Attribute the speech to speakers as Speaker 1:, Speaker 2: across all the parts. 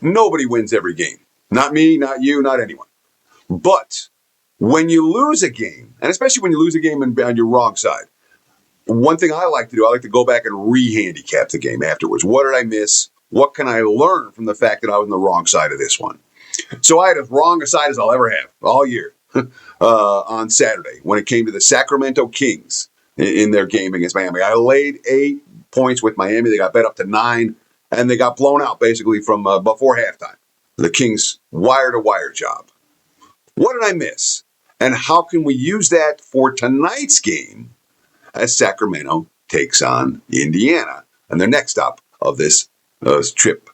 Speaker 1: Nobody wins every game. Not me, not you, not anyone. But when you lose a game, and especially when you lose a game on your wrong side, one thing I like to do, I like to go back and re-handicap the game afterwards. What did I miss? What can I learn from the fact that I was on the wrong side of this one? So I had as wrong a side as I'll ever have all year on Saturday when it came to the Sacramento Kings in their game against Miami. I laid 8 points with Miami. They got bet up to 9, and they got blown out basically from before halftime. The Kings wire-to-wire job. What did I miss? And how can we use that for tonight's game as Sacramento takes on Indiana and their next stop of this road trip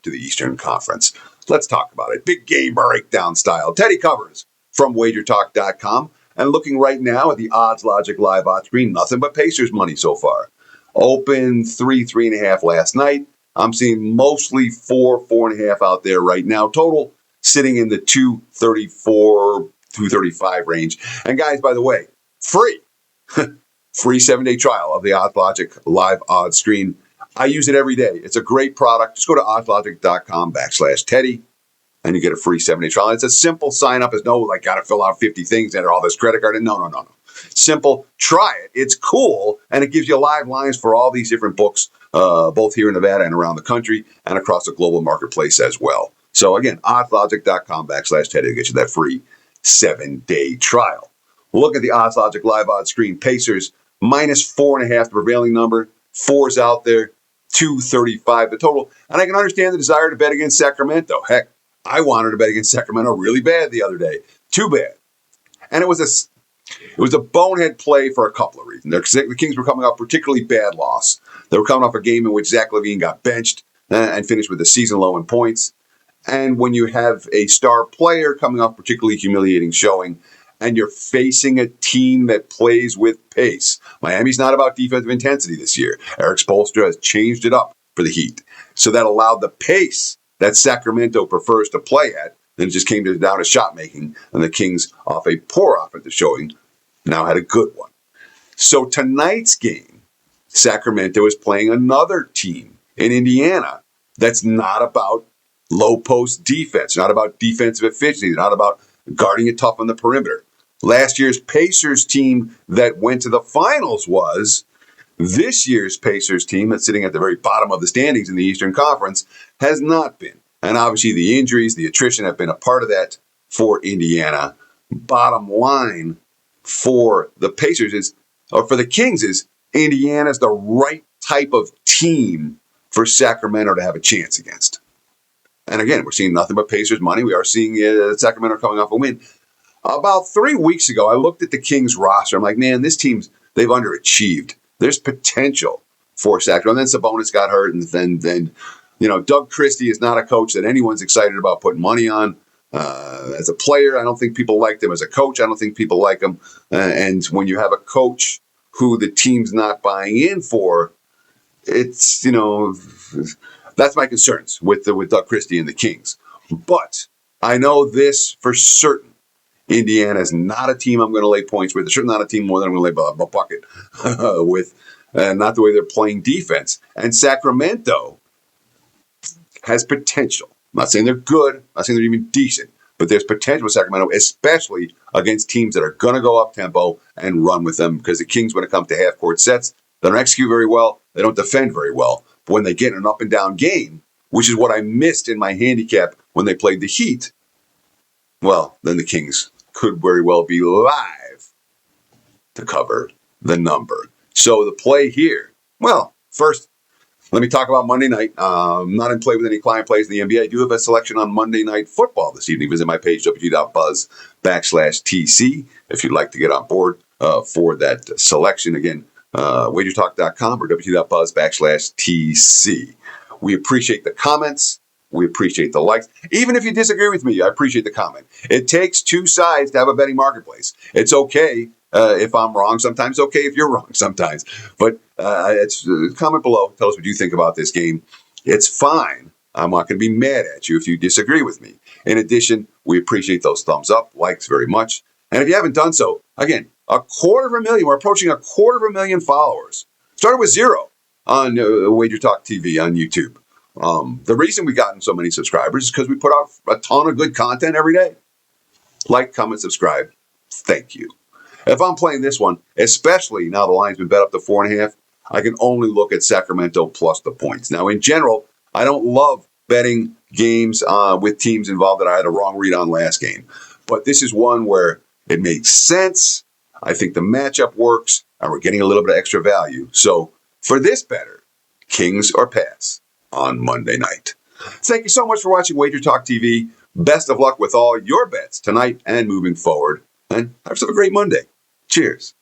Speaker 1: to the Eastern Conference? Let's talk about it. Big game breakdown style. Teddy covers from wagertalk.com. And looking right now at the Odds Logic live odds screen, nothing but Pacers money so far. Open 3.5 last night. I'm seeing mostly 4.5 out there right now. Total sitting in the 234, 235 range. And guys, by the way, free 7-day trial of the Odds Logic live odds screen. I use it every day. It's a great product. Just go to oddslogic.com/Teddy and you get a free 7-day trial. It's a simple sign up. It's no like got to fill out 50 things, enter all this credit card. No. Simple. Try it. It's cool. And it gives you live lines for all these different books, both here in Nevada and around the country and across the global marketplace as well. So again, oddslogic.com/Teddy to get you that free 7-day trial. Look at the Odds Logic live odds screen. Pacers -4.5, the prevailing number. 4's out there. 235 the total. And I can understand the desire to bet against Sacramento. Heck, I wanted to bet against Sacramento really bad the other day. Too bad. And it was a bonehead play for a couple of reasons. The Kings were coming off a particularly bad loss. They were coming off a game in which Zach LaVine got benched and finished with a season low in points. And when you have a star player coming off particularly humiliating showing, and you're facing a team that plays with pace. Miami's not about defensive intensity this year. Eric Spoelstra has changed it up for the Heat. So that allowed the pace that Sacramento prefers to play at. Then it just came down to shot making, and the Kings, off a poor offensive showing, now had a good one. So tonight's game, Sacramento is playing another team in Indiana that's not about low post defense, not about defensive efficiency, not about guarding it tough on the perimeter. Last year's Pacers team that went to the finals was this year's Pacers team that's sitting at the very bottom of the standings in the Eastern Conference has not been. And obviously the injuries, the attrition have been a part of that for Indiana. Bottom line for the Pacers is, or for the Kings is, Indiana's the right type of team for Sacramento to have a chance against. And again, we're seeing nothing but Pacers money. We are seeing Sacramento coming off a win. About 3 weeks ago, I looked at the Kings roster. I'm like, man, this team's, they've underachieved. There's potential for Sacramento. And then Sabonis got hurt. And then Doug Christie is not a coach that anyone's excited about putting money on. As a player, I don't think people liked him. As a coach, I don't think people like him. And when you have a coach who the team's not buying in for, it's, that's my concerns with Doug Christie and the Kings. But I know this for certain. Indiana is not a team I'm going to lay points with. It's certainly not a team more than I'm going to lay a bucket with. Not the way they're playing defense. And Sacramento has potential. I'm not saying they're good. I'm not saying they're even decent. But there's potential with Sacramento, especially against teams that are going to go up tempo and run with them. Because the Kings, when it comes to half-court sets, they don't execute very well. They don't defend very well. But when they get in an up-and-down game, which is what I missed in my handicap when they played the Heat, well, then the Kings could very well be live to cover the number. So the play here, well, first, let me talk about Monday night. I'm not in play with any client plays in the NBA. I do have a selection on Monday Night Football this evening. Visit my page, wg.buzz/TC, if you'd like to get on board for that selection. Again, wagertalk.com or wg.buzz/TC. We appreciate the comments. We appreciate the likes. Even if you disagree with me, I appreciate the comment. It takes two sides to have a betting marketplace. It's okay if I'm wrong sometimes. It's okay if you're wrong sometimes. But comment below. Tell us what you think about this game. It's fine. I'm not going to be mad at you if you disagree with me. In addition, we appreciate those thumbs up, likes very much. And if you haven't done so, again, 250,000. We're approaching 250,000 followers. Started with 0 on Wager Talk TV on YouTube. The reason we gotten so many subscribers is because we put out a ton of good content every day. Like, comment, subscribe. Thank you. If I'm playing this one, especially now the line's been bet up to 4.5, I can only look at Sacramento plus the points. Now, in general, I don't love betting games with teams involved that I had a wrong read on last game. But this is one where it makes sense. I think the matchup works, and we're getting a little bit of extra value. So for this better, Kings or pass on Monday night. Thank you so much for watching Wager Talk TV. Best of luck with all your bets tonight and moving forward. And have yourself a great Monday. Cheers.